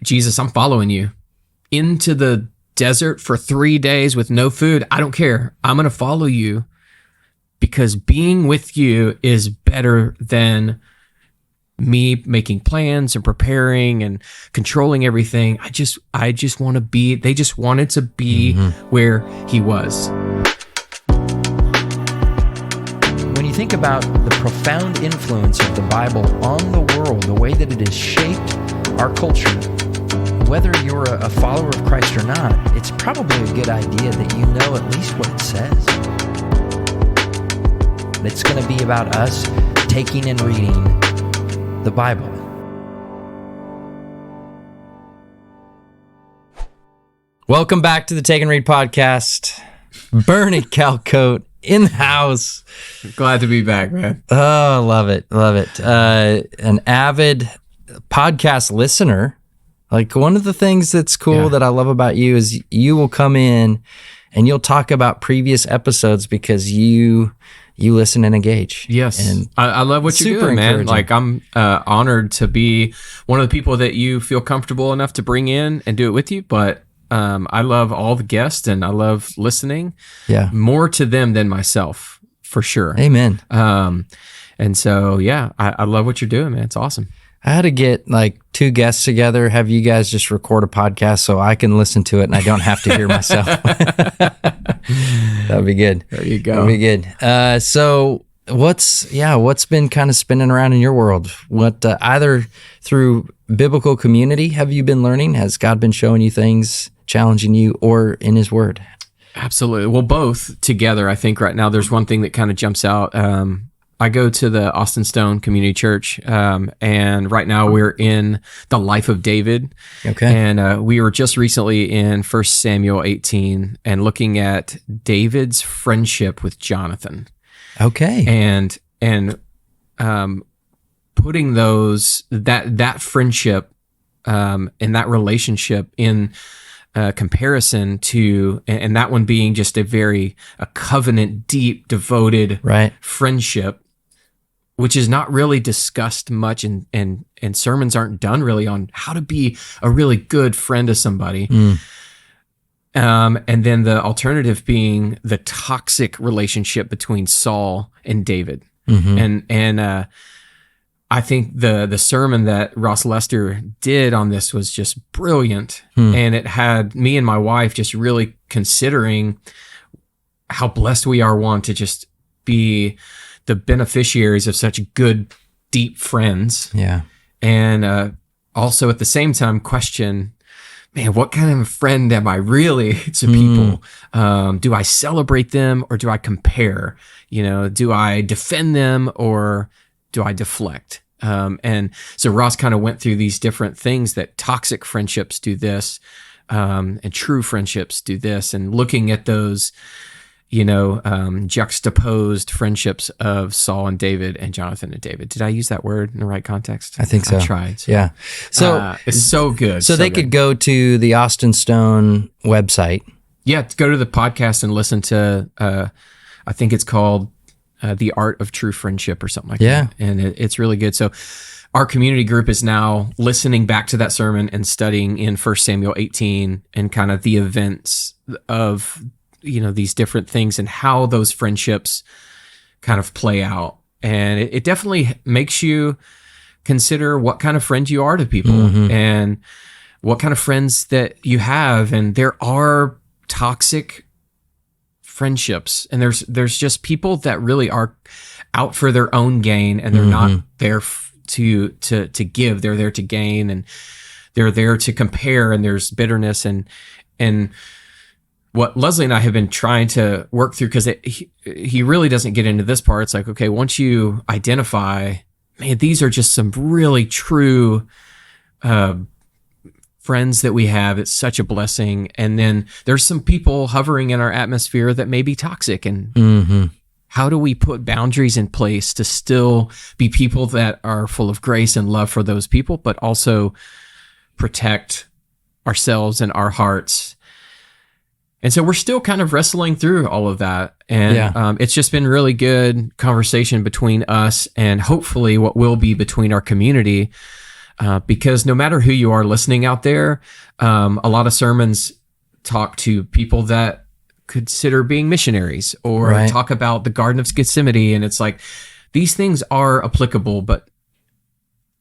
Jesus, I'm following you into the desert for 3 days with no food. I don't care. I'm going to follow you because being with you is better than me making plans and preparing and controlling everything. I just want to be, they just wanted to be where he was. When you think about the profound influence of the Bible on the world, the way that it has shaped our culture, whether you're a follower of Christ or not, it's probably a good idea that you know at least what it says. It's going to be about us taking and reading the Bible. Welcome back to the Take and Read podcast. Bernie Calcote in the house. Glad to be back, man. Oh, love it. Love it. An avid podcast listener. Like, one of the things that's cool that I love about you is you will come in and you'll talk about previous episodes because you listen and engage. Yes. And I love what you're doing, man. Like, I'm honored to be one of the people that you feel comfortable enough to bring in and do it with you. But I love all the guests and I love listening. Yeah. More to them than myself, for sure. Amen. And so, I love what you're doing, man. It's awesome. I had to get like 2 guests together, have you guys just record a podcast so I can listen to it and I don't have to hear myself. That'd be good. There you go. That'd be good. So what's been kind of spinning around in your world? What, either through biblical community have you been learning? Has God been showing you things, challenging you, or in his word? Absolutely. Well, both together. I think right now there's one thing that kind of jumps out. I go to the Austin Stone Community Church, and right now we're in the life of David. Okay. And we were just recently in 1 Samuel 18 and looking at David's friendship with Jonathan. Okay. And putting that friendship and that relationship in comparison to, and that one being just a covenant, deep, devoted friendship, which is not really discussed much, and sermons aren't done really on how to be a really good friend to somebody. And then the alternative being the toxic relationship between Saul and David. And I think the sermon that Ross Lester did on this was just brilliant. And it had me and my wife just really considering how blessed we are, one, to just be the beneficiaries of such good, deep friends. Yeah. And also at the same time question, man, what kind of a friend am I really to people? Do I celebrate them or do I compare? Do I defend them or do I deflect? And so Ross kind of went through these different things that toxic friendships do this, and true friendships do this, and looking at those, juxtaposed friendships of Saul and David and Jonathan and David. Did I use that word in the right context? I think so. I tried. So, yeah. So it's so good. So they could go to the Austin Stone website. Yeah. Go to the podcast and listen to, I think it's called The Art of True Friendship or something like that. And it's really good. So our community group is now listening back to that sermon and studying in 1 Samuel 18 and kind of the events of, these different things and how those friendships kind of play out. And it definitely makes you consider what kind of friend you are to people and what kind of friends that you have. And there are toxic friendships, and there's just people that really are out for their own gain, and they're not there to give. They're there to gain, and they're there to compare, and there's bitterness and what Leslie and I have been trying to work through, because he really doesn't get into this part. It's like, okay, once you identify, man, these are just some really true friends that we have. It's such a blessing. And then there's some people hovering in our atmosphere that may be toxic. And how do we put boundaries in place to still be people that are full of grace and love for those people, but also protect ourselves and our hearts? And so we're still kind of wrestling through all of that. And it's just been really good conversation between us and hopefully what will be between our community Because no matter who you are listening out there, a lot of sermons talk to people that consider being missionaries or Right. talk about the Garden of Gethsemane. And it's like, these things are applicable, but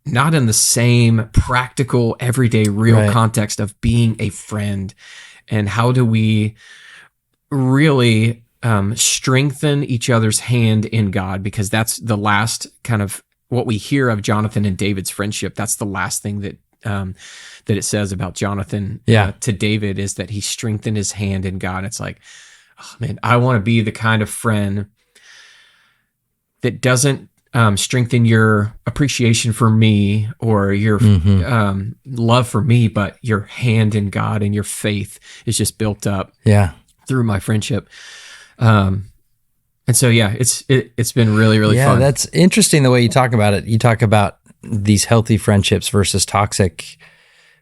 not in the same practical, everyday, real Right. context of being a friend. And how do we really strengthen each other's hand in God? Because that's the last kind of what we hear of Jonathan and David's friendship. That's the last thing that that it says about Jonathan to David, is that he strengthened his hand in God. It's like, oh man, I want to be the kind of friend that doesn't strengthen your appreciation for me or your love for me, but your hand in God and your faith is just built up through my friendship. And so, it's been really, really fun. Yeah, that's interesting the way you talk about it. You talk about these healthy friendships versus toxic.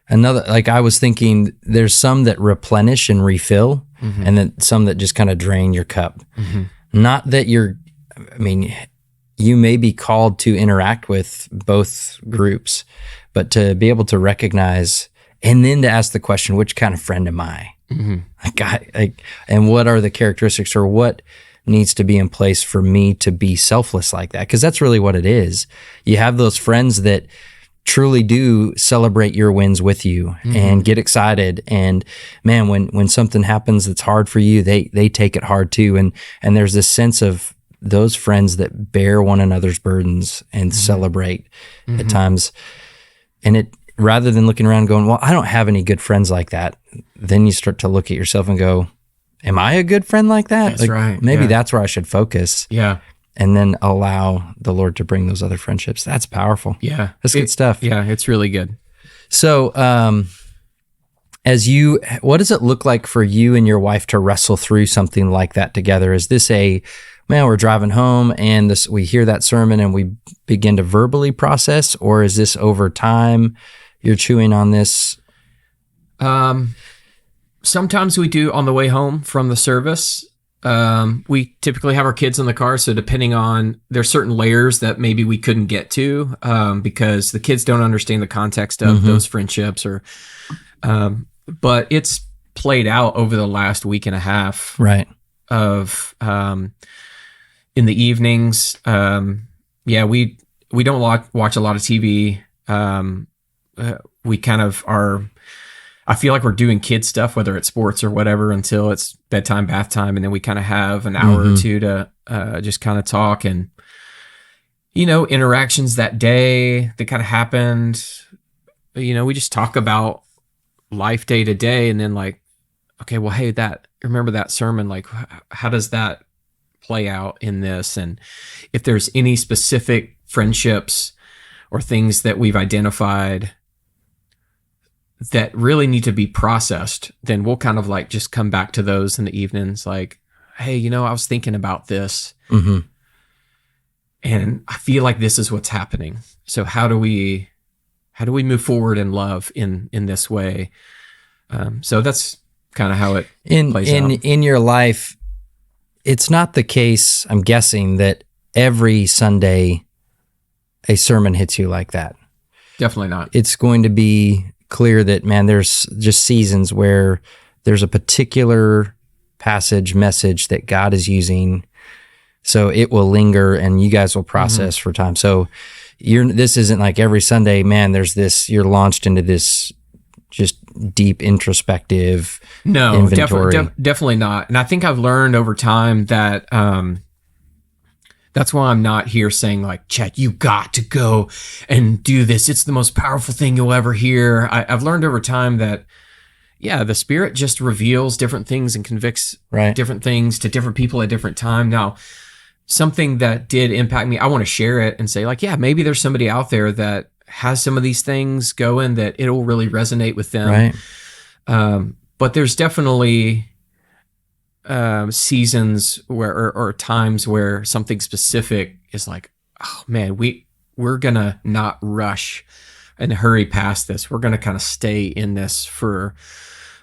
Another, like I was thinking, there's some that replenish and refill, and then some that just kind of drain your cup. Not that you may be called to interact with both groups, but to be able to recognize and then to ask the question, which kind of friend am I? And what are the characteristics, or what needs to be in place for me to be selfless like that? Because that's really what it is. You have those friends that truly do celebrate your wins with you and get excited. And man, when something happens that's hard for you, they take it hard too. And there's this sense of those friends that bear one another's burdens and celebrate at times. And it, rather than looking around going, well, I don't have any good friends like that, then you start to look at yourself and go, am I a good friend like that? That's right. Maybe that's where I should focus. Yeah. And then allow the Lord to bring those other friendships. That's powerful. Yeah. That's good stuff. Yeah, it's really good. So, what does it look like for you and your wife to wrestle through something like that together? Is this we're driving home and we hear that sermon and we begin to verbally process, or is this over time you're chewing on this? Sometimes we do on the way home from the service. We typically have our kids in the car, so depending on, there's certain layers that maybe we couldn't get to because the kids don't understand the context of those friendships, but it's played out over the last week and a half, right? Of in the evenings, we don't watch a lot of TV. We kind of are. I feel like we're doing kid stuff, whether it's sports or whatever, until it's bedtime, bath time. And then we kind of have an hour or two to just kind of talk and, interactions that day that kind of happened. We just talk about life day to day. And then like, okay, well, hey, remember that sermon? Like, how does that play out in this? And if there's any specific friendships or things that we've identified that really need to be processed, then we'll kind of like just come back to those in the evenings. Like, hey, I was thinking about this and I feel like this is what's happening. So how do we move forward in love in this way? So that's kind of how it plays out. In your life, it's not the case, I'm guessing, that every Sunday a sermon hits you like that. Definitely not. It's going to be clear that, man, there's just seasons where there's a particular message that God is using, so it will linger and you guys will process for time. So this isn't like every Sunday, man, there's this, you're launched into this just deep introspective inventory. Definitely not. And I think I've learned over time that that's why I'm not here saying like, Chet, you got to go and do this. It's the most powerful thing you'll ever hear. I've learned over time that, the Spirit just reveals different things and convicts different things to different people at different time. Now, something that did impact me, I want to share it and say like, maybe there's somebody out there that has some of these things going that it'll really resonate with them. Right. But there's definitely seasons where or times where something specific is like, oh man, we're gonna not rush and hurry past this. We're gonna kind of stay in this for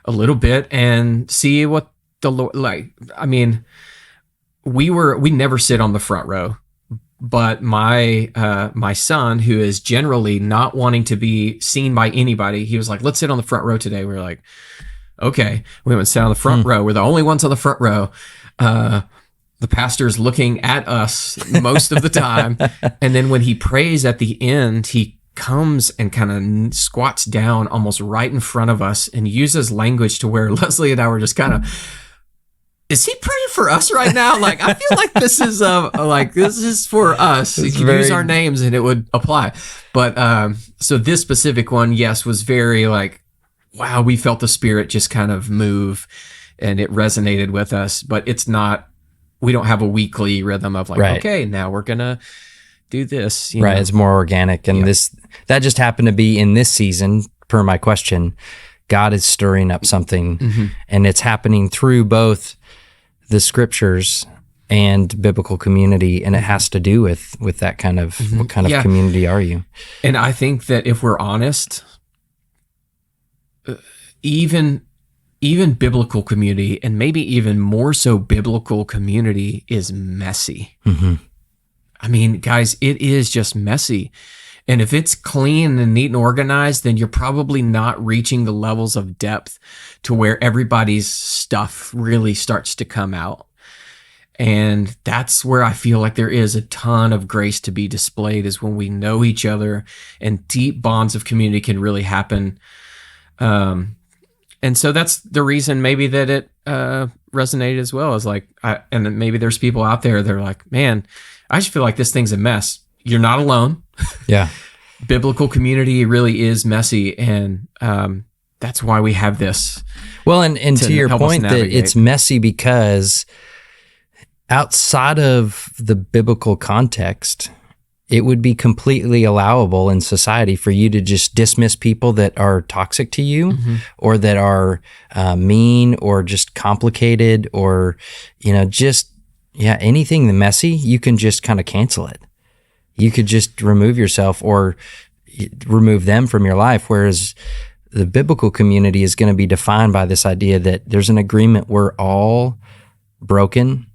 a little bit and see what the Lord, like. I mean, we never sit on the front row, But my son, who is generally not wanting to be seen by anybody, he was like, "Let's sit on the front row today." We were like, "Okay." We went and sat on the front row. We're the only ones on the front row. The pastor's looking at us most of the time, and then when he prays at the end, he comes and kind of squats down almost right in front of us and uses language to where Leslie and I were just kind of, is he praying for us right now? Like, I feel like this is for us. He could use our names and it would apply. But so this specific one, yes, was very like, wow, we felt the Spirit just kind of move and it resonated with us. But it's not, we don't have a weekly rhythm of like, okay, now we're gonna do this. You know? It's more organic. And that just happened to be in this season, per my question. God is stirring up something, and it's happening through both the scriptures and biblical community, and it has to do with that kind of what kind of community are you? And I think that if we're honest, even biblical community, and maybe even more so biblical community, is messy. I mean, guys, it is just messy. And if it's clean and neat and organized, then you're probably not reaching the levels of depth to where everybody's stuff really starts to come out. And that's where I feel like there is a ton of grace to be displayed, is when we know each other and deep bonds of community can really happen. And so that's the reason maybe that it resonated as well, as like, and maybe there's people out there that are like, man, I just feel like this thing's a mess. You're not alone. Yeah. Biblical community really is messy. And that's why we have this. Well, and to your point that it's messy because outside of the biblical context, it would be completely allowable in society for you to just dismiss people that are toxic to you, or that are mean, or just complicated, or, anything messy, you can just kind of cancel it. You could just remove yourself or remove them from your life. Whereas the biblical community is going to be defined by this idea that there's an agreement. We're all broken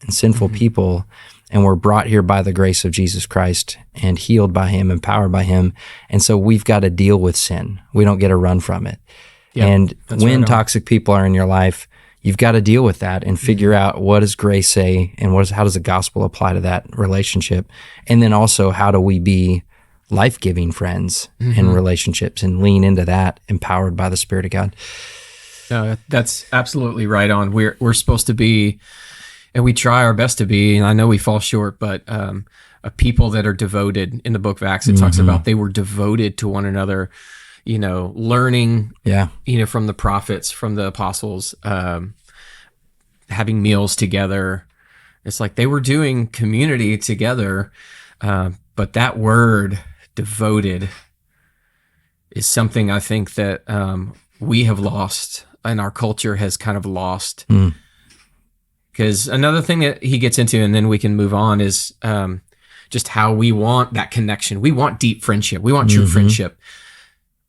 and sinful people, and we're brought here by the grace of Jesus Christ and healed by him, empowered by him. And so we've got to deal with sin. We don't get to run from it. Yep, and when toxic people are in your life, you've got to deal with that and figure out, what does grace say, and how does the gospel apply to that relationship? And then also, how do we be life-giving friends in relationships and lean into that, empowered by the Spirit of God? No, that's absolutely right on. We're supposed to be, and we try our best to be, and I know we fall short, but a people that are devoted. In the book of Acts, it talks about they were devoted to one another, learning, from the prophets, from the apostles, having meals together. It's like they were doing community together, but that word devoted is something I think that we have lost, and our culture has kind of lost. Because another thing that he gets into, and then we can move on, is just how we want that connection. We want deep friendship. We want true friendship.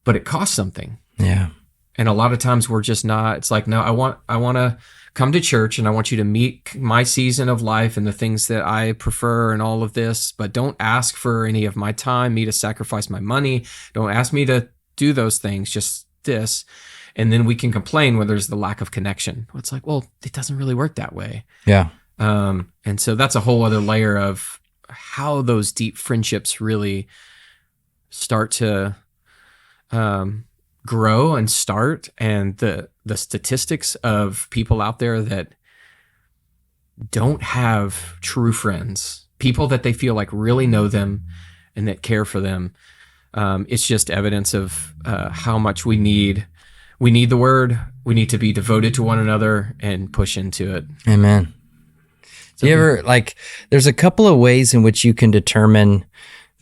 But it costs something. Yeah. And a lot of times we're just not, it's like, no, I want to come to church, and I want you to meet my season of life and the things that I prefer and all of this, but don't ask for any of my time, me to sacrifice my money. Don't ask me to do those things, just this. And then we can complain when there's the lack of connection. It's like, well, it doesn't really work that way. Yeah. And so that's a whole other layer of how those deep friendships really start to grow and start, and the statistics of people out there that don't have true friends, people that they feel like really know them and that care for them. It's just evidence of how much we need the word. We need to be devoted to one another and push into it. Amen. Do you ever, there's a couple of ways in which you can determine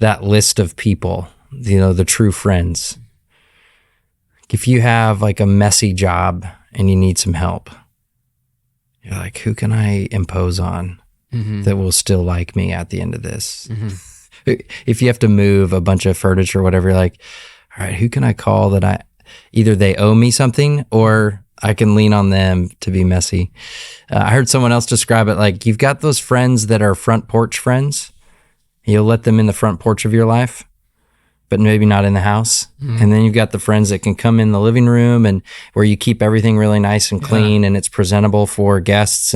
that list of people, the true friends. If you have a messy job and you need some help, you're like, who can I impose on that will still like me at the end of this? If you have to move a bunch of furniture or whatever, you're like, all right, who can I call that either they owe me something or I can lean on them to be messy. I heard someone else describe it like, you've got those friends that are front porch friends. You'll let them in the front porch of your life, but maybe not in the house. And then you've got the friends that can come in the living room and where you keep everything really nice and clean and it's presentable for guests,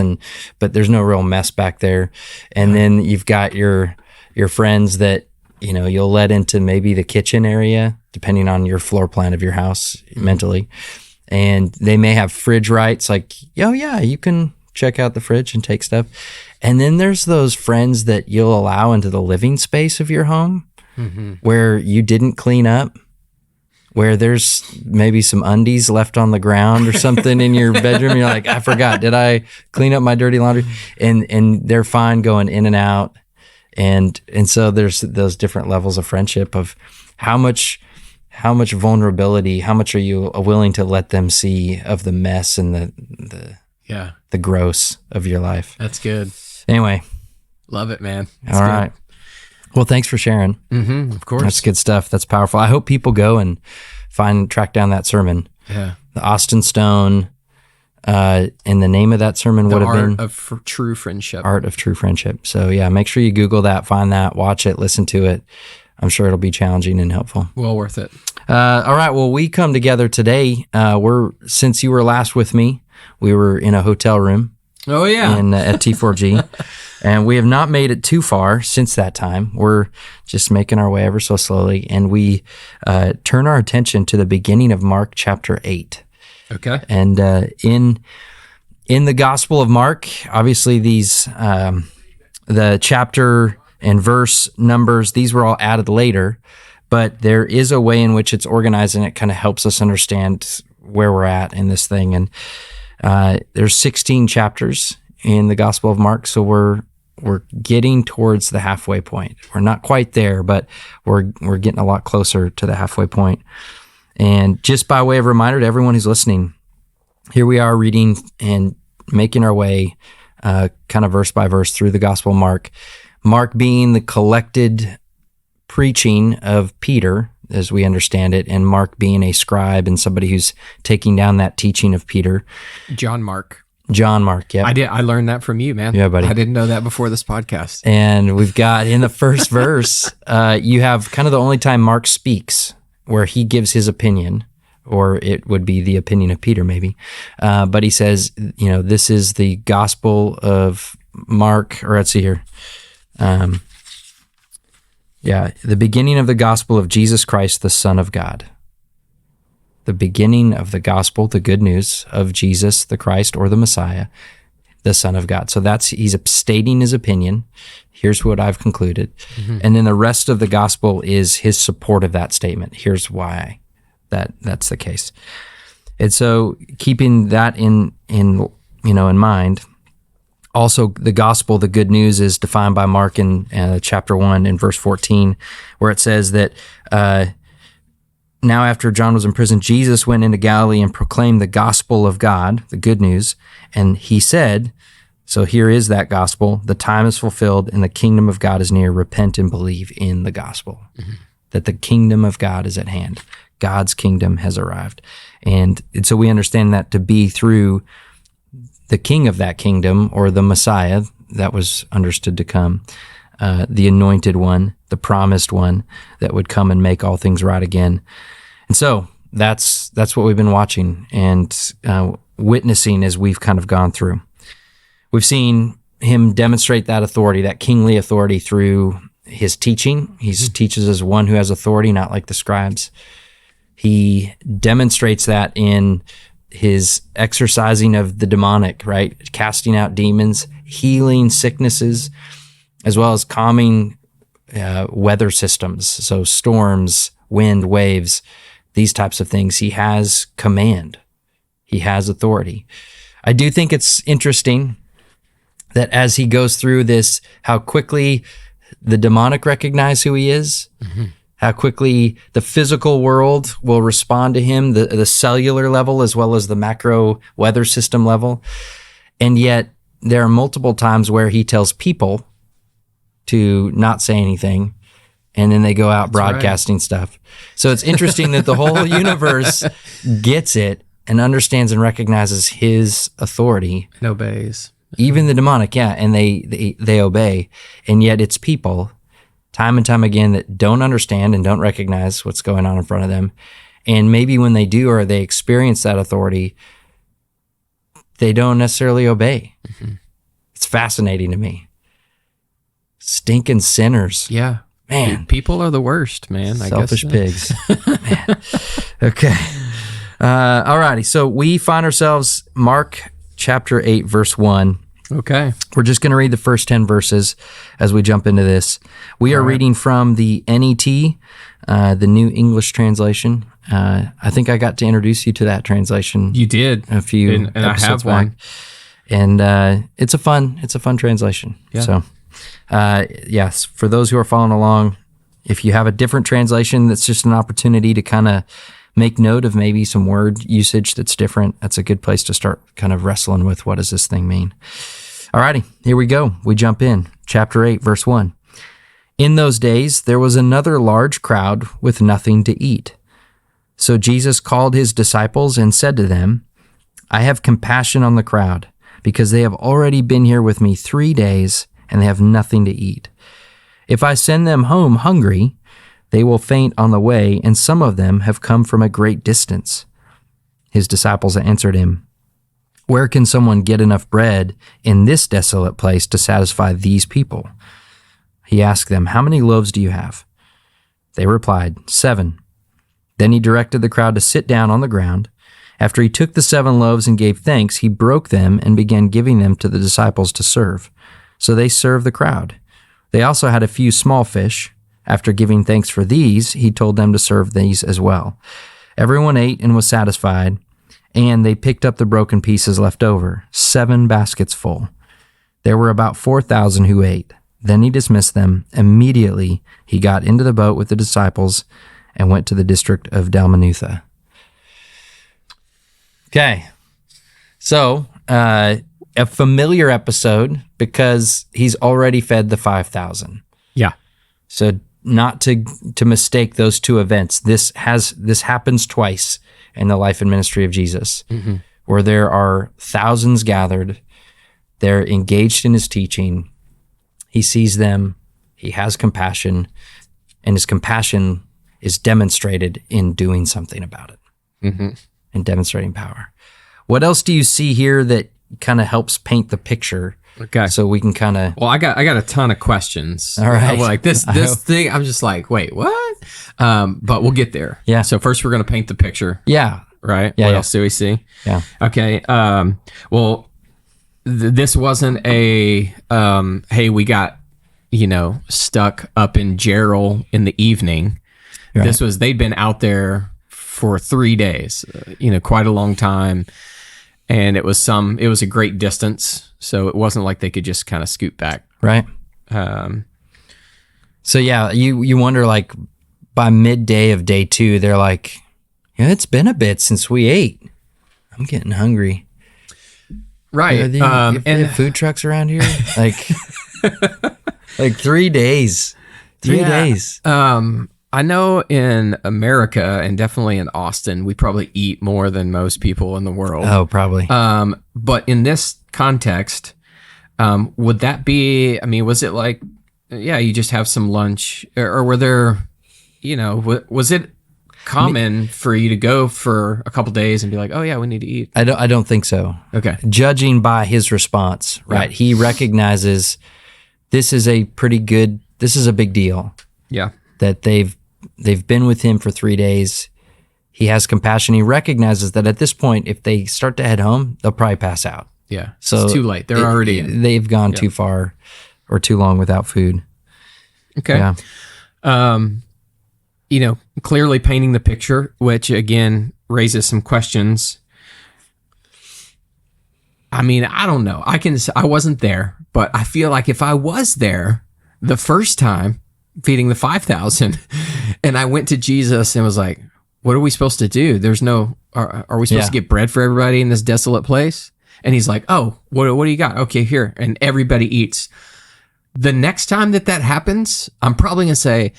but there's no real mess back there. And then you've got your friends that, you'll let into maybe the kitchen area, depending on your floor plan of your house mentally. And they may have fridge rights, like, oh yeah, you can check out the fridge and take stuff. And then there's those friends that you'll allow into the living space of your home where you didn't clean up, where there's maybe some undies left on the ground or something in your bedroom. You're like, I forgot, did I clean up my dirty laundry? And they're fine going in and out. And so there's those different levels of friendship of how much vulnerability, how much are you willing to let them see of the mess and the gross of your life. That's good. Anyway. Love it, man. All right. Well, thanks for sharing. Of course. That's good stuff. That's powerful. I hope people go and track down that sermon. Yeah. The Austin Stone, and the name of that sermon would have been Art of True Friendship. Art of True Friendship. So yeah, make sure you Google that, find that, watch it, listen to it. I'm sure it'll be challenging and helpful. Well worth it. All right. Well, we come together today. Since you were last with me, we were in a hotel room. Oh yeah. At T4G. And we have not made it too far since that time. We're just making our way ever so slowly. And we turn our attention to the beginning of Mark chapter 8. Okay. And in the Gospel of Mark, obviously these the chapter and verse numbers, these were all added later, but there is a way in which it's organized and it kind of helps us understand where we're at in this thing. And there's 16 chapters in the Gospel of Mark, so we're getting towards the halfway point. We're not quite there, but we're getting a lot closer to the halfway point. And just by way of reminder to everyone who's listening, here we are reading and making our way kind of verse by verse through the Gospel of Mark. Mark being the collected preaching of Peter, as we understand it, and Mark being a scribe and somebody who's taking down that teaching of Peter. John Mark, yeah. I learned that from you, man. Yeah, buddy. I didn't know that before this podcast. And we've got in the first verse, you have kind of the only time Mark speaks where he gives his opinion, or it would be the opinion of Peter maybe. But he says, this is the Gospel of Mark, or let's see here. The beginning of the gospel of Jesus Christ, the Son of God. The beginning of the gospel, the good news of Jesus, the Christ, or the Messiah, the Son of God. So he's stating his opinion. Here's what I've concluded. And then the rest of the gospel is his support of that statement. Here's why that's the case. And so keeping that in mind, also, the gospel, the good news, is defined by Mark in chapter 1 in verse 14, where it says that now after John was in prison, Jesus went into Galilee and proclaimed the gospel of God, the good news. And he said, so here is that gospel, the time is fulfilled and the kingdom of God is near. Repent and believe in the gospel, that the kingdom of God is at hand. God's kingdom has arrived. And so we understand that to be through the king of that kingdom, or the Messiah that was understood to come, the anointed one, the promised one that would come and make all things right again. And so that's what we've been watching and witnessing as we've kind of gone through. We've seen him demonstrate that authority, that kingly authority, through his teaching. He teaches as one who has authority, not like the scribes. He demonstrates that in his exorcising of the demonic, right? Casting out demons, healing sicknesses, as well as calming weather systems. So storms, wind, waves, these types of things. He has command. He has authority. I do think it's interesting that as he goes through this, how quickly the demonic recognize who he is, how quickly the physical world will respond to him, the cellular level as well as the macro weather system level. And yet there are multiple times where he tells people to not say anything, and then they go out broadcasting stuff. So it's interesting that the whole universe gets it and understands and recognizes his authority. And obeys. Even the demonic, yeah, and they obey. And yet it's people time and time again that don't understand and don't recognize what's going on in front of them. And maybe when they do, or they experience that authority, they don't necessarily obey. Mm-hmm. It's fascinating to me. Stinking sinners. Yeah. Man. People are the worst, man. Selfish pigs. Man. Okay. All righty. So we find ourselves, Mark chapter 8, verse 1. Okay. We're just going to read the first 10 verses as we jump into this. We are reading from the NET, the New English Translation. I think I got to introduce you to that translation. You did. A few and I have back. one. And it's a fun translation. Yeah. So, yes, for those who are following along, if you have a different translation, that's just an opportunity to kind of make note of maybe some word usage that's different. That's a good place to start kind of wrestling with what does this thing mean. Alrighty, here we go. We jump in. Chapter 8, verse 1. In those days, there was another large crowd with nothing to eat. So Jesus called his disciples and said to them, I have compassion on the crowd, because they have already been here with me 3 days, and they have nothing to eat. If I send them home hungry, they will faint on the way, and some of them have come from a great distance. His disciples answered him, Where can someone get enough bread in this desolate place to satisfy these people? He asked them, How many loaves do you have? They replied, 7. Then he directed the crowd to sit down on the ground. After he took the 7 loaves and gave thanks, he broke them and began giving them to the disciples to serve. So they served the crowd. They also had a few small fish. After giving thanks for these, he told them to serve these as well. Everyone ate and was satisfied, and they picked up the broken pieces left over, 7 baskets full. There were about 4,000 who ate. Then he dismissed them. Immediately, he got into the boat with the disciples and went to the district of Dalmanutha. Okay, so a familiar episode because he's already fed the 5,000. Yeah. So not to mistake those two events. This happens twice in the life and ministry of Jesus, mm-hmm. where there are thousands gathered. They're engaged in his teaching. He sees them. He has compassion, and his compassion is demonstrated in doing something about it, mm-hmm. and demonstrating power. What else do you see here that kind of helps paint the picture? Okay. So we can kind of... Well, I got a ton of questions. All right. Like this thing, I'm just like, wait, what? But we'll get there. Yeah. So first we're going to paint the picture. Yeah. Right? Yeah, What yeah. else do we see? Yeah. Okay. Well, this wasn't a, hey, we got, stuck up in Gerald in the evening. Right. This was, they'd been out there for 3 days, quite a long time. And it was a great distance. So it wasn't like they could just kind of scoot back. Right. So yeah, you wonder, like, by midday of day 2, they're like, it's been a bit since we ate. I'm getting hungry. Right. And food trucks around here, like 3 days. 3 days. I know in America and definitely in Austin, we probably eat more than most people in the world. Oh, probably. But in this context, would that be, was it like, you just have some lunch, or were there, was it common for you to go for a couple days and be like, oh yeah, we need to eat? I don't think so. Okay. Judging by his response, right? Yeah. He recognizes this is a big deal. Yeah. That they've been with him for 3 days. He has compassion. He recognizes that at this point, if they start to head home, they'll probably pass out. Yeah. So it's too late. They've gone too far or too long without food. Okay. Yeah. Clearly painting the picture, which again raises some questions. I don't know. I wasn't there, but I feel like if I was there the first time feeding the 5,000 and I went to Jesus and was like, what are we supposed to do? There's no, are we supposed to get bread for everybody in this desolate place? And he's like, oh, what do you got? Okay, here. And everybody eats. The next time that happens, I'm probably going to say,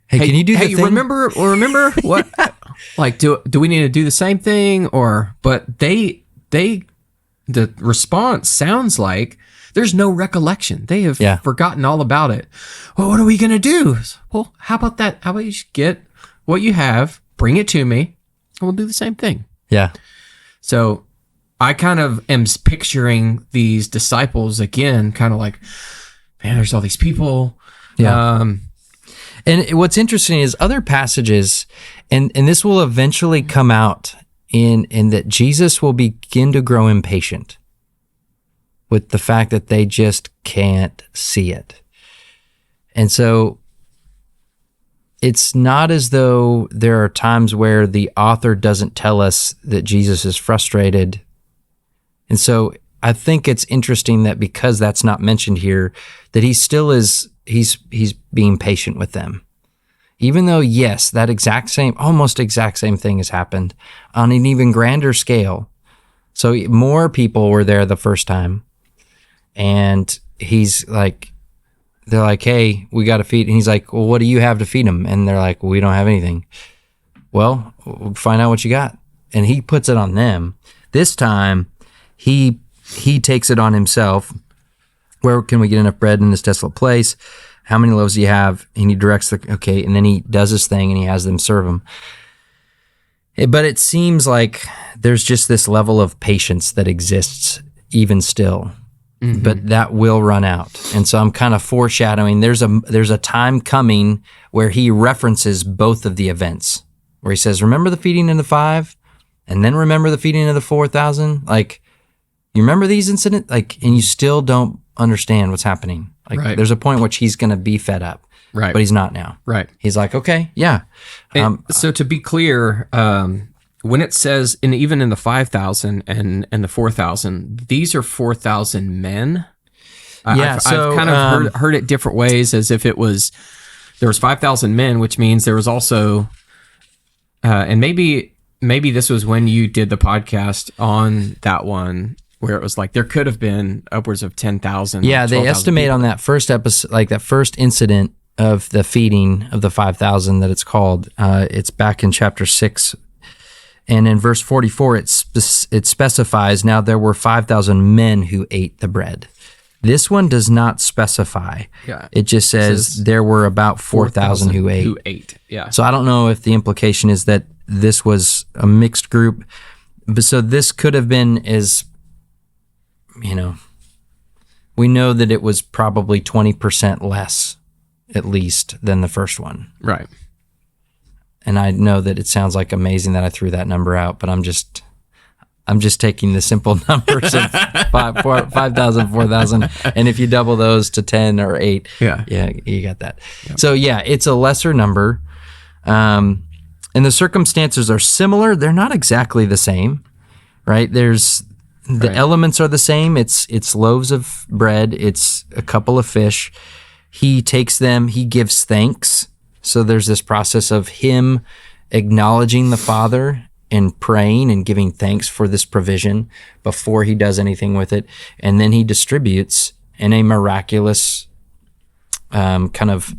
hey, can you do the thing? Remember what, like, do we need to do the same thing? But the response sounds like there's no recollection. They have Yeah. forgotten all about it. Well, what are we going to do? Well, how about that? How about you just get what you have, bring it to me, and we'll do the same thing. Yeah. So I kind of am picturing these disciples again, kind of like, man, there's all these people. Yeah. And what's interesting is other passages, and this will eventually come out in that Jesus will begin to grow impatient with the fact that they just can't see it. And so it's not as though there are times where the author doesn't tell us that Jesus is frustrated. And so I think it's interesting that because that's not mentioned here, that he still is, he's being patient with them. Even though, yes, that almost exact same thing has happened on an even grander scale. So more people were there the first time, and they're like, hey, we got to feed. And he's like, well, what do you have to feed them? And they're like, well, we don't have anything. Well, we'll find out what you got. And he puts it on them. This time, he takes it on himself. Where can we get enough bread in this desolate place? How many loaves do you have? And he directs and then he does his thing and he has them serve them. But it seems like there's just this level of patience that exists even still. Mm-hmm. But that will run out. And so I'm kind of foreshadowing there's a time coming where he references both of the events, where he says, remember the feeding of the 5 and then remember the feeding of the 4,000? Like, you remember these incidents? Like, and you still don't understand what's happening. Like, right. There's a point which he's going to be fed up, right? But he's not now. Right. He's like, okay, yeah. So to be clear, when it says, and even in the 5,000 and the 4,000, these are 4,000 men. Yeah, I've kind of heard it different ways, as if there was 5,000 men, which means there was also, and maybe this was when you did the podcast on that one, where it was like there could have been upwards of 10,000. Yeah, they estimate people on that first episode, like that first incident of the feeding of the 5,000 that it's called. It's back in chapter 6. And in verse 44, it specifies, now there were 5,000 men who ate the bread. This one does not specify. Yeah. It just says there were about 4,000 who ate. Yeah. So I don't know if the implication is that this was a mixed group. But so this could have been we know that it was probably 20% less, at least, than the first one. Right. And I know that it sounds like amazing that I threw that number out, but I'm just taking the simple numbers of 5,000, 4,000, and if you double those to 10 or 8, yeah, you got that. Yep. So yeah, it's a lesser number, and the circumstances are similar. They're not exactly the same, right? The elements are the same. It's loaves of bread. It's a couple of fish. He takes them. He gives thanks. So there's this process of him acknowledging the Father and praying and giving thanks for this provision before he does anything with it. And then he distributes in a miraculous kind of,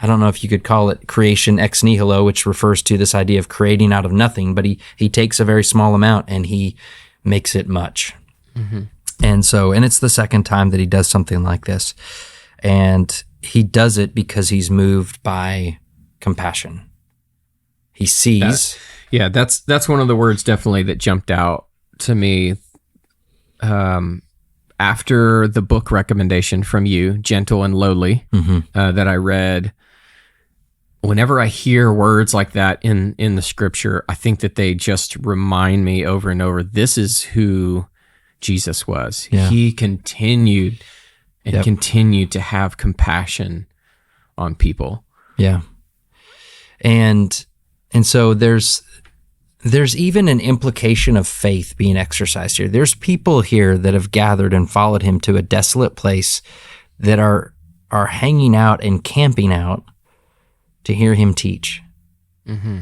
I don't know if you could call it creation ex nihilo, which refers to this idea of creating out of nothing, but he takes a very small amount and he makes it much. Mm-hmm. And it's the second time that he does something like this. And he does it because he's moved by compassion. He sees. That's one of the words definitely that jumped out to me after the book recommendation from you, Gentle and Lowly, that I read. Whenever I hear words like that in the scripture, I think that they just remind me over and over, this is who Jesus was. Yeah. He continued to have compassion on people. Yeah. And so there's even an implication of faith being exercised here. There's people here that have gathered and followed him to a desolate place that are hanging out and camping out to hear him teach. Mm-hmm.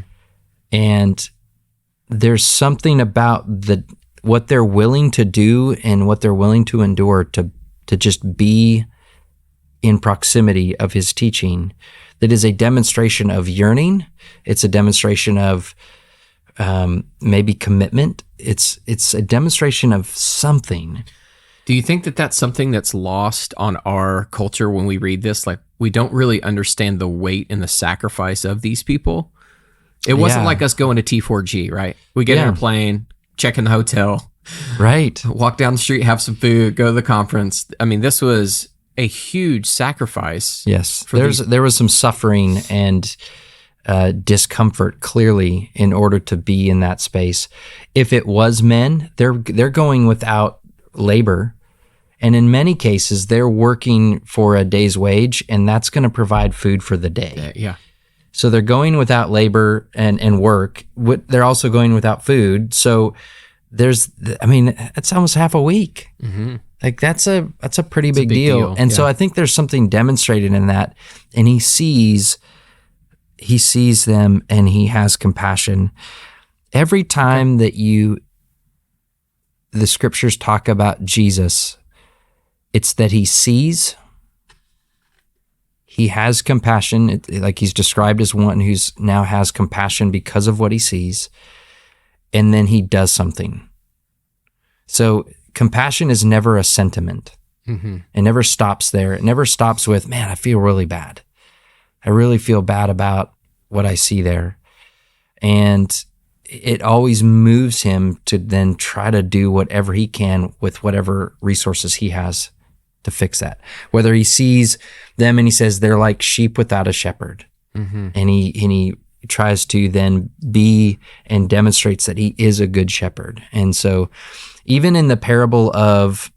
And there's something about what they're willing to do and what they're willing to endure to just be in proximity of his teaching that is a demonstration of yearning. It's a demonstration of maybe commitment. It's a demonstration of something. Do you think that that's something that's lost on our culture when we read this? Like, we don't really understand the weight and the sacrifice of these people. It wasn't like us going to T4G, right? We get in a plane, check in the hotel, right? Walk down the street, have some food, go to the conference. I mean, this was a huge sacrifice. Yes, there was some suffering and discomfort clearly in order to be in that space. If it was men, they're going without labor, and in many cases they're working for a day's wage, and that's going to provide food for the day. Yeah. So they're going without labor and work. They're also going without food. So it's almost half a week. Mm-hmm. Like that's a pretty big deal. And so I think there's something demonstrated in that. And he sees them and he has compassion. Every time that the scriptures talk about Jesus, it's that he sees, he has compassion, like he's described as one who's now has compassion because of what he sees, and then he does something. So compassion is never a sentiment. Mm-hmm. It never stops there. It never stops with, man, I feel really bad. I really feel bad about what I see there. And it always moves him to then try to do whatever he can with whatever resources he has to fix that. Whether he sees them and he says they're like sheep without a shepherd. Mm-hmm. And he tries to then be and demonstrates that he is a good shepherd. And so even in the parable of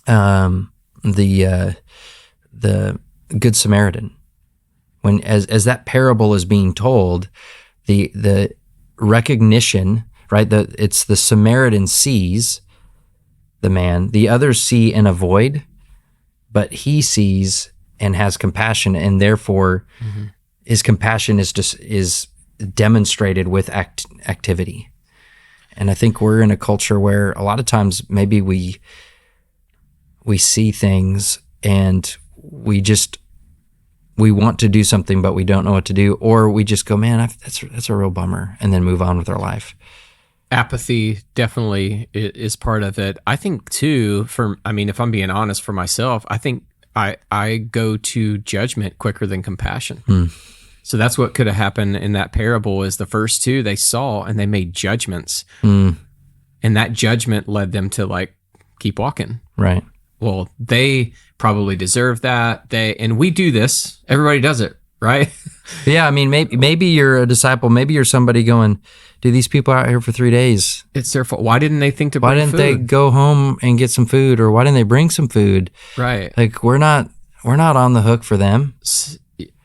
the Good Samaritan, when as that parable is being told, the recognition, right? It's the Samaritan sees the man, the others see and avoid, but he sees and has compassion, and therefore his compassion is demonstrated with activity. And I think we're in a culture where a lot of times maybe we see things and we want to do something, but we don't know what to do, or we just go, man, that's a real bummer, and then move on with our life. Apathy definitely is part of it. I think too, if I'm being honest for myself, I think I go to judgment quicker than compassion. So that's what could have happened in that parable is the first two they saw and they made judgments. And that judgment led them to keep walking. Right. Well, they probably deserve that. And we do this. Everybody does it, right? Yeah, maybe you're a disciple. Maybe you're somebody going, dude, these people are out here for 3 days. It's their fault. Why didn't they think to bring food? Why didn't they go home and get some food? Or why didn't they bring some food? Right. Like, we're not on the hook for them.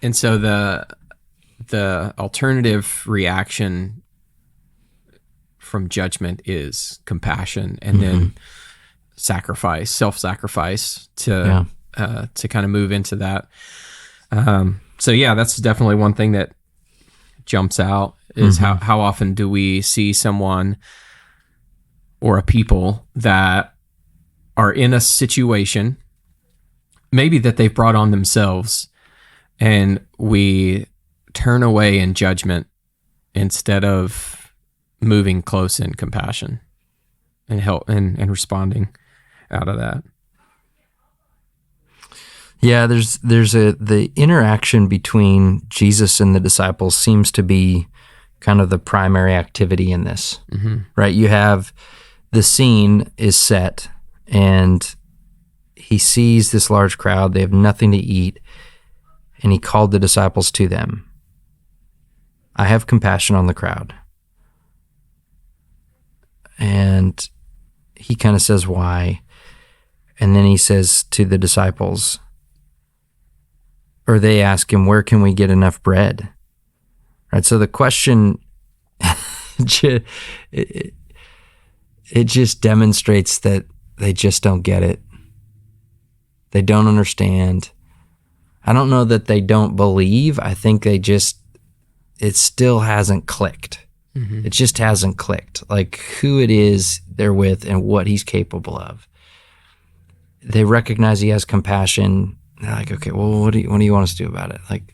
And so the alternative reaction from judgment is compassion and then self-sacrifice to kind of move into that. So yeah, that's definitely one thing that jumps out is how often do we see someone or a people that are in a situation maybe that they've brought on themselves, and we turn away in judgment instead of moving close in compassion and help and responding out of that. Yeah, the interaction between Jesus and the disciples seems to be kind of the primary activity in this, right? You have the scene is set and he sees this large crowd. They have nothing to eat, and he called the disciples to them. I have compassion on the crowd. And he kind of says why. And then he says to the disciples, or they ask him, where can we get enough bread? Right. So the question, it just demonstrates that they just don't get it. They don't understand. I don't know that they don't believe. I think it still hasn't clicked. It just hasn't clicked. Like who it is they're with and what he's capable of. They recognize he has compassion. They're like, okay, well, what do you want us to do about it? Like,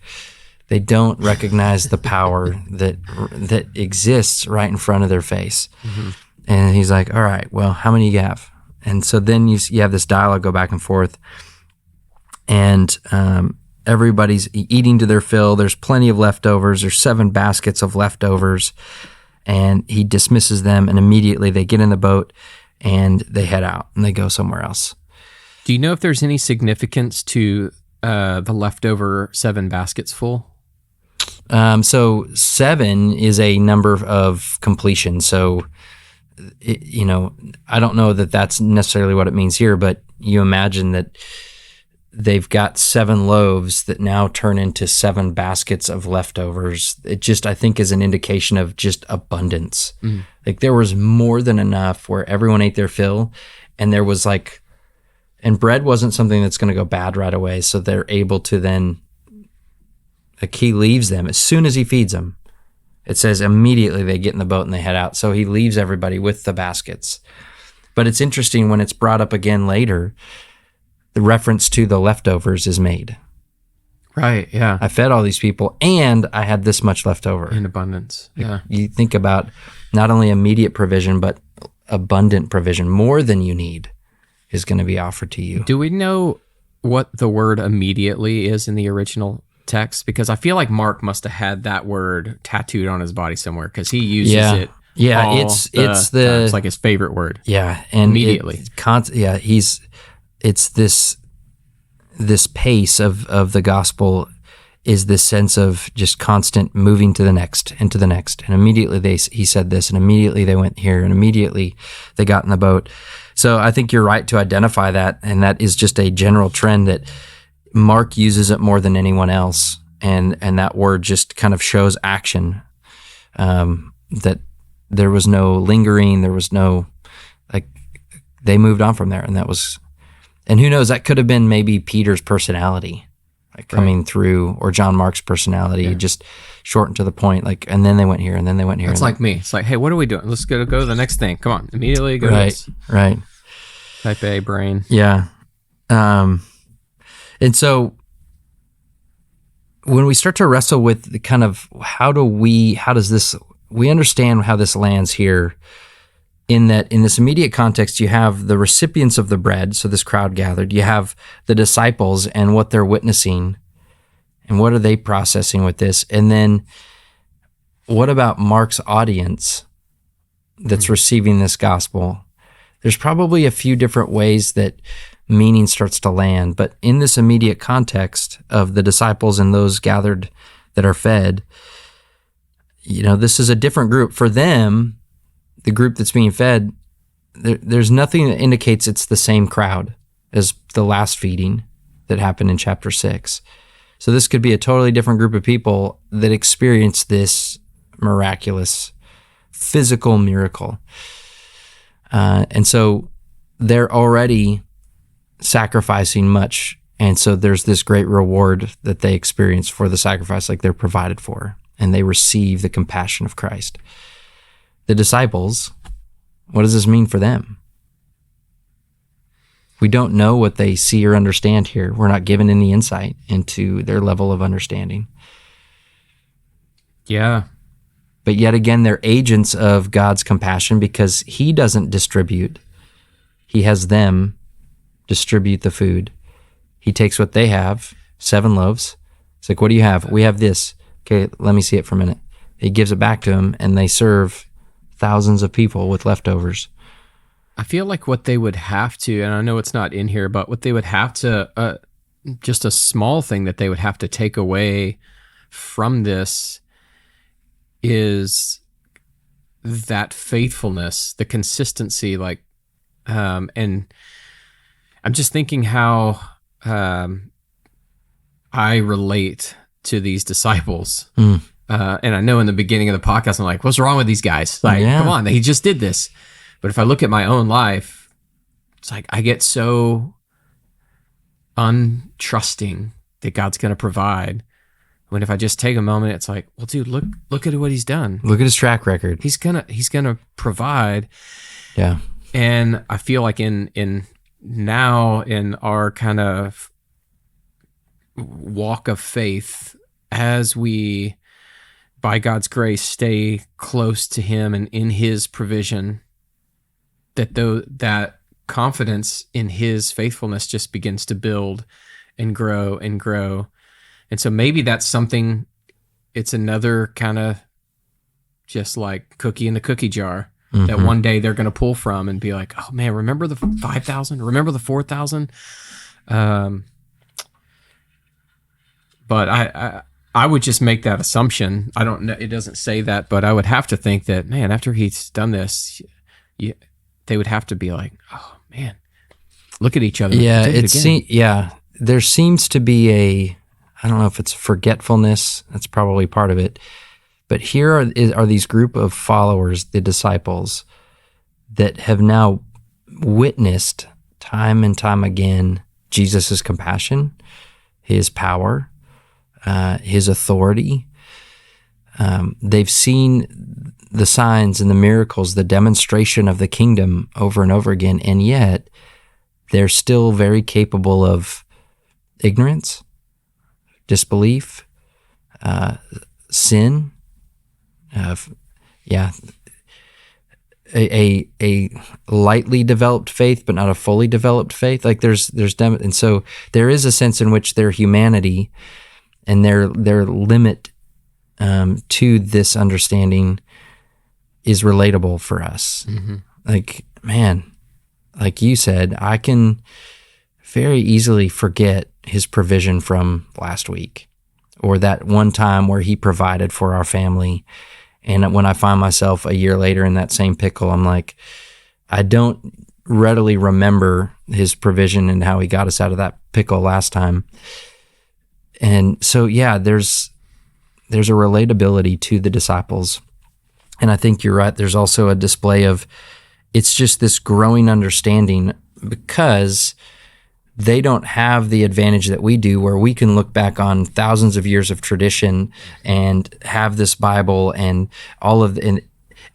they don't recognize the power that exists right in front of their face. And he's like, all right, well, how many do you have? And so then you have this dialogue go back and forth, and everybody's eating to their fill. There's plenty of leftovers. There's 7 baskets of leftovers, and he dismisses them, and immediately they get in the boat and they head out and they go somewhere else. Do you know if there's any significance to the leftover 7 baskets full? So 7 is a number of completion. So, I don't know that that's necessarily what it means here, but you imagine that they've got 7 loaves that now turn into 7 baskets of leftovers. It just, I think, is an indication of just abundance. Like there was more than enough where everyone ate their fill, and there was and bread wasn't something that's going to go bad right away. So they're able to then, he leaves them as soon as he feeds them. It says immediately they get in the boat and they head out. So he leaves everybody with the baskets. But it's interesting when it's brought up again later, the reference to the leftovers is made. Right, yeah. I fed all these people and I had this much left over. In abundance, yeah. You think about not only immediate provision, but abundant provision. More than you need is going to be offered to you. Do we know what the word immediately is in the original text? Because I feel like Mark must have had that word tattooed on his body somewhere, because he uses it. Yeah, it's like his favorite word. Yeah, and immediately. It's this pace of the gospel is this sense of just constant moving to the next and to the next. And immediately he said this, and immediately they went here, and immediately they got in the boat. So I think you're right to identify that, and that is just a general trend that Mark uses it more than anyone else. And that word just kind of shows action, that there was no lingering, there was no, they moved on from there. And who knows, that could have been maybe Peter's personality coming through, or John Mark's personality, just shortened to the point, and then they went here, and then they went here. It's like me. It's like, hey, what are we doing? Let's go to the next thing. Come on, immediately go to this. Right. Type A brain. Yeah. And so when we start to wrestle with the kind of we understand how this lands here, in that in this immediate context, you have the recipients of the bread, so this crowd gathered, you have the disciples and what they're witnessing, and what are they processing with this, and then what about Mark's audience that's receiving this gospel? There's probably a few different ways that meaning starts to land, but in this immediate context of the disciples and those gathered that are fed, this is a different group. For them, the group that's being fed, there's nothing that indicates it's the same crowd as the last feeding that happened in chapter 6. So this could be a totally different group of people that experience this miraculous physical miracle. And so they're already sacrificing much. And so there's this great reward that they experience for the sacrifice, they're provided for, and they receive the compassion of Christ. The disciples, what does this mean for them? We don't know what they see or understand here. We're not given any insight into their level of understanding. Yeah. But yet again, they're agents of God's compassion, because he doesn't distribute. He has them distribute the food. He takes what they have, 7 loaves. It's like, what do you have? We have this. Okay, let me see it for a minute. He gives it back to them, and they serve thousands of people with leftovers. I feel like what they would have to, and I know it's not in here, but what they would have to, just a small thing that they would have to take away from this is that faithfulness, the consistency, and I'm just thinking how I relate to these disciples. And I know in the beginning of the podcast, I'm like, what's wrong with these guys? Come on, he just did this. But if I look at my own life, it's like I get so untrusting that God's going to provide. When if I just take a moment, it's like, well, dude, look at what he's done. Look at his track record. He's gonna provide. Yeah. And I feel like in our kind of walk of faith, as we, by God's grace, stay close to him and in his provision, that confidence in his faithfulness just begins to build and grow and grow. And so maybe that's something, it's another kind of just like cookie in the cookie jar that one day they're going to pull from and be like, oh man, remember the 5,000? Remember the 4,000? But I would just make that assumption. I don't know. It doesn't say that, but I would have to think that, man, after he's done this, they would have to be like, oh man, look at each other. Yeah, there seems to be I don't know if it's forgetfulness. That's probably part of it. But here are these group of followers, the disciples, that have now witnessed time and time again Jesus' compassion, his power, his authority. They've seen the signs and the miracles, the demonstration of the kingdom over and over again, and yet they're still very capable of ignorance, disbelief, sin. A lightly developed faith, but not a fully developed faith. Like and so there is a sense in which their humanity and their limit to this understanding is relatable for us. Mm-hmm. Like, man, like you said, I can very easily forget his provision from last week, or that one time where he provided for our family. And when I find myself a year later in that same pickle, I'm like, I don't readily remember his provision and how he got us out of that pickle last time. And so, yeah, there's a relatability to the disciples. And I think you're right. There's also a display of, it's just this growing understanding, because they don't have the advantage that we do, where we can look back on thousands of years of tradition and have this Bible and all of and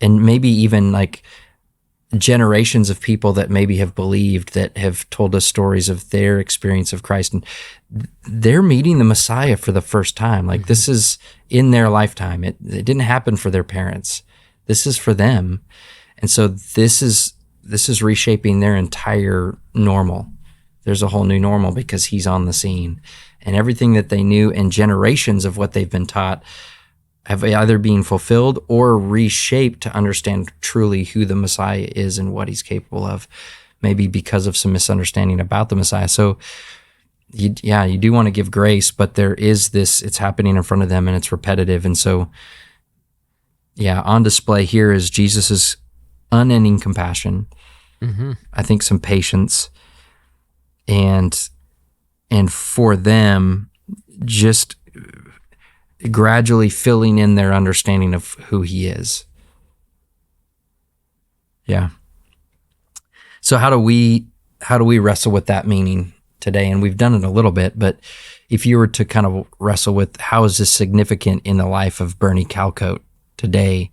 maybe even like generations of people that maybe have believed, that have told us stories of their experience of Christ, and they're meeting the Messiah for the first time. Like, this is in their lifetime. It didn't happen for their parents. This is for them. And so this is reshaping their entire normal. There's a whole new normal because he's on the scene, and everything that they knew and generations of what they've been taught have either been fulfilled or reshaped to understand truly who the Messiah is and what he's capable of, maybe because of some misunderstanding about the Messiah. So you do want to give grace, but there is this, it's happening in front of them and it's repetitive. And so, on display here is Jesus's unending compassion. Mm-hmm. I think some patience, and for them, just gradually filling in their understanding of who he is. Yeah. So how do we wrestle with that meaning today? And we've done it a little bit, but if you were to kind of wrestle with, how is this significant in the life of Bernie Calcote today?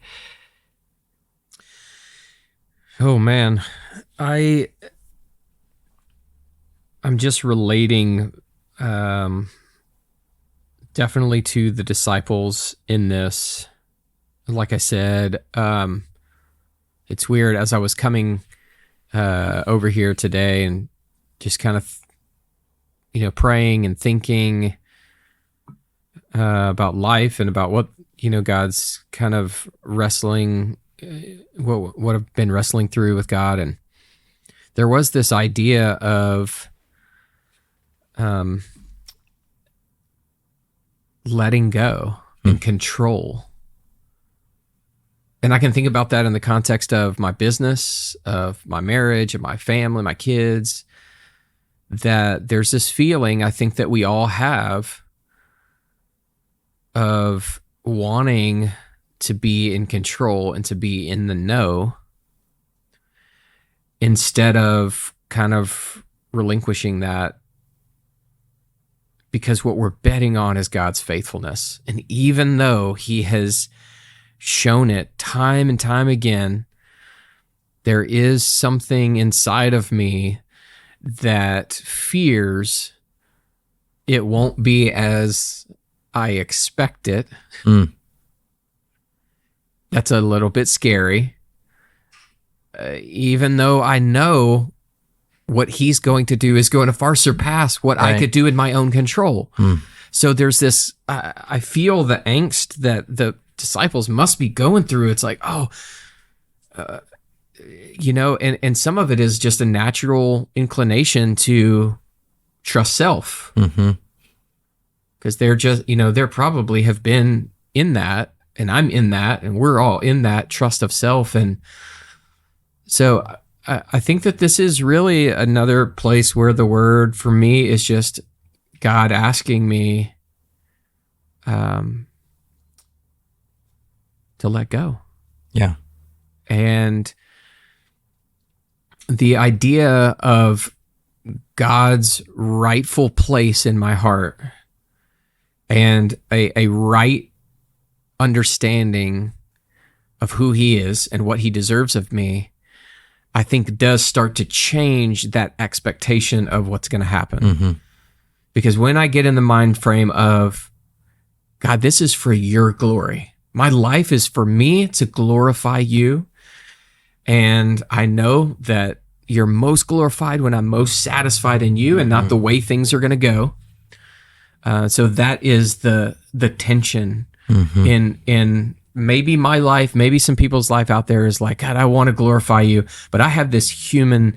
Oh man, I'm just relating definitely to the disciples in this. Like I said, it's weird, as I was coming over here today and just kind of, praying and thinking about life and about what, God's kind of wrestling, what I've been wrestling through with God. And there was this idea of letting go and control. And I can think about that in the context of my business, of my marriage, of my family, my kids, that there's this feeling I think that we all have of wanting to be in control and to be in the know, instead of kind of relinquishing that, because what we're betting on is God's faithfulness. And even though he has shown it time and time again, there is something inside of me that fears it won't be as I expect it. That's a little bit scary. Even though I know what he's going to do is going to far surpass what I could do in my own control. So there's this, I feel the angst that the disciples must be going through. It's like, and some of it is just a natural inclination to trust self. Because they're just, there probably have been in that, and I'm in that, and we're all in that trust of self. And so I think that this is really another place where the word for me is just God asking me to let go. Yeah. And the idea of God's rightful place in my heart and a right understanding of who he is and what he deserves of me, I think does start to change that expectation of what's going to happen. Because when I get in the mind frame of, God, this is for your glory. My life is for me to glorify you. And I know that you're most glorified when I'm most satisfied in you and not the way things are going to go. So that is the tension in maybe my life, maybe some people's life out there is like, God, I want to glorify you, but I have this human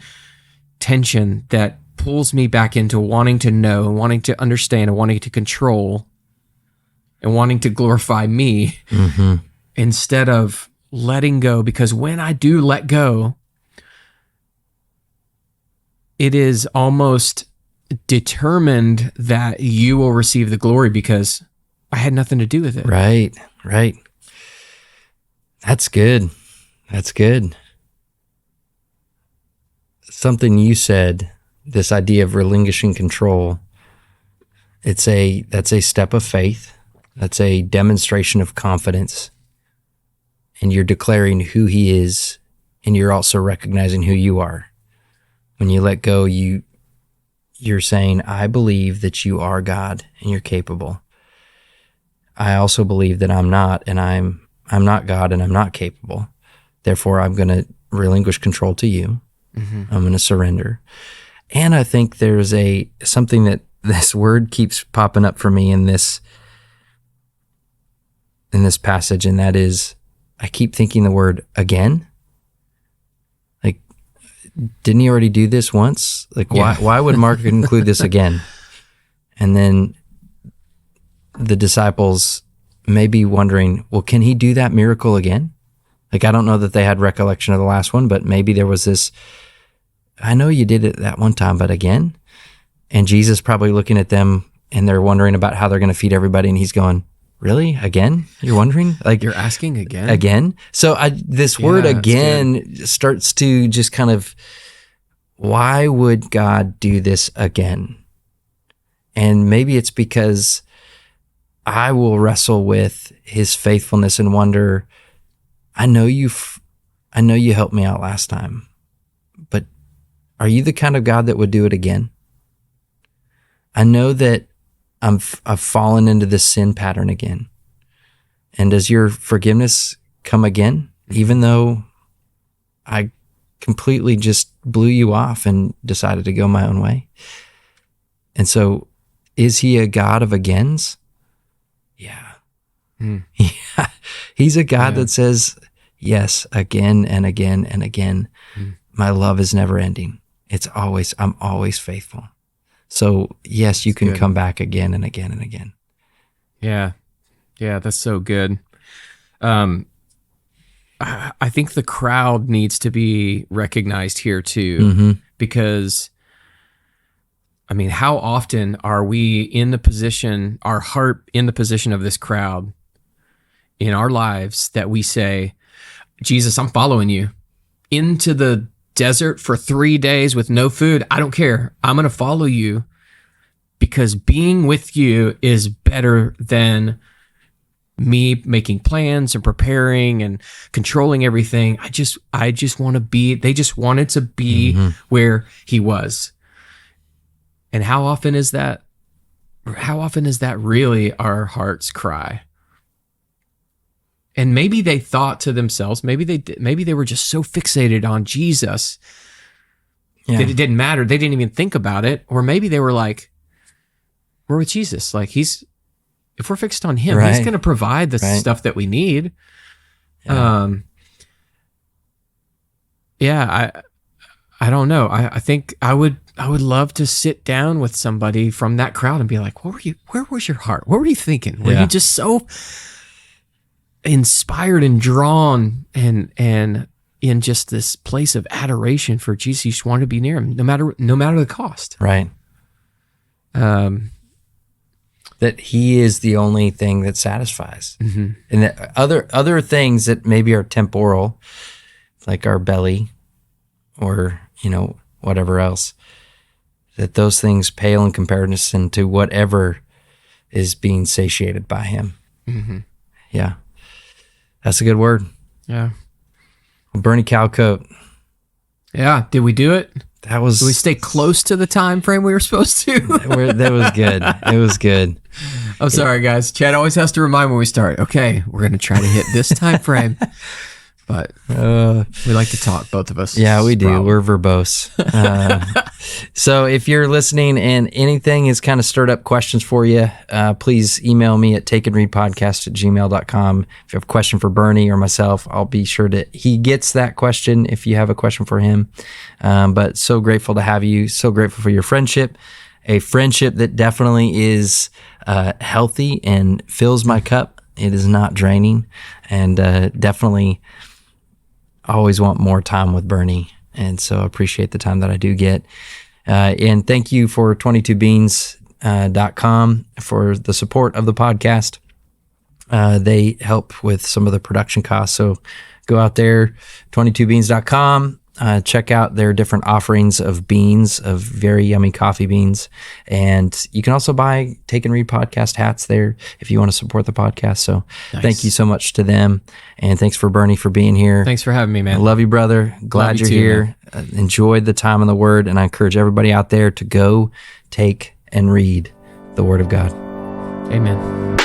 tension that pulls me back into wanting to know, and wanting to understand, and wanting to control, and wanting to glorify me instead of letting go. Because when I do let go, it is almost determined that you will receive the glory because I had nothing to do with it. Right. That's good. Something you said, this idea of relinquishing control, that's a step of faith. That's a demonstration of confidence. And you're declaring who he is, and you're also recognizing who you are. When you let go, you're saying, I believe that you are God and you're capable. I also believe that I'm not, and I'm not God and I'm not capable. Therefore, I'm going to relinquish control to you. I'm going to surrender. And I think there's something that this word keeps popping up for me in this passage, and that is, I keep thinking the word again. Like, didn't he already do this once? Like, why would Mark include this again? And then the disciples may be wondering, well, can he do that miracle again? Like, I don't know that they had recollection of the last one, but maybe there was this, I know you did it that one time, but again? And Jesus probably looking at them, and they're wondering about how they're going to feed everybody, and he's going, really? Again? You're wondering? Like, you're asking again? Again? So this word again starts to just kind of, why would God do this again? And maybe it's because I will wrestle with his faithfulness and wonder, I know you helped me out last time, but are you the kind of God that would do it again? I know that I've fallen into this sin pattern again. And does your forgiveness come again, even though I completely just blew you off and decided to go my own way? And so, is he a God of agains? Yeah. Yeah. He's a God that says, yes, again and again and again. My love is never ending. I'm always faithful. So yes, you can come back again and again and again. Yeah. Yeah, that's so good. I think the crowd needs to be recognized here too, because I mean, how often are we in the position, our heart in the position of this crowd in our lives, that we say, Jesus, I'm following you into the desert for 3 days with no food. I don't care. I'm going to follow you because being with you is better than me making plans and preparing and controlling everything. I just want to be, they just wanted to be where he was. And how often is that really our heart's cry? And maybe they thought to themselves, maybe they were just so fixated on Jesus that it didn't matter. They didn't even think about it. Or maybe they were like, we're with Jesus. Like if we're fixed on him, he's going to provide the stuff that we need. I don't know. I think I would love to sit down with somebody from that crowd and be like, where was your heart? What were you thinking? Were you just so inspired and drawn and in just this place of adoration for Jesus? You just want to be near him no matter the cost. Right. That he is the only thing that satisfies. Mm-hmm. And that other things that maybe are temporal, like our belly or, whatever else, that those things pale in comparison to whatever is being satiated by him. Mm-hmm. Yeah. That's a good word. Yeah. Bernie Calcote. Yeah. Did we do it? Did we stay close to the time frame we were supposed to? That was good. It was good. I'm sorry, guys. Chad always has to remind when we start. Okay, we're going to try to hit this time frame. But we like to talk, both of us. Yeah, we do. We're verbose. So if you're listening and anything has kind of stirred up questions for you, please email me at takeandreadpodcast@gmail.com. If you have a question for Bernie or myself, I'll be sure that he gets that question if you have a question for him. But so grateful to have you. So grateful for your friendship. A friendship that definitely is healthy and fills my cup. It is not draining, and definitely always want more time with Bernie. And so I appreciate the time that I do get. And thank you for 22beans.com for the support of the podcast. They help with some of the production costs. So go out there, 22beans.com. Check out their different offerings of beans, of very yummy coffee beans. And you can also buy Take and Read podcast hats there if you want to support the podcast. So Thank you so much to them. And thanks for Bernie for being here. Thanks for having me, man. I love you, brother. Glad you're here. Enjoyed the time in the Word. And I encourage everybody out there to go take and read the Word of God. Amen.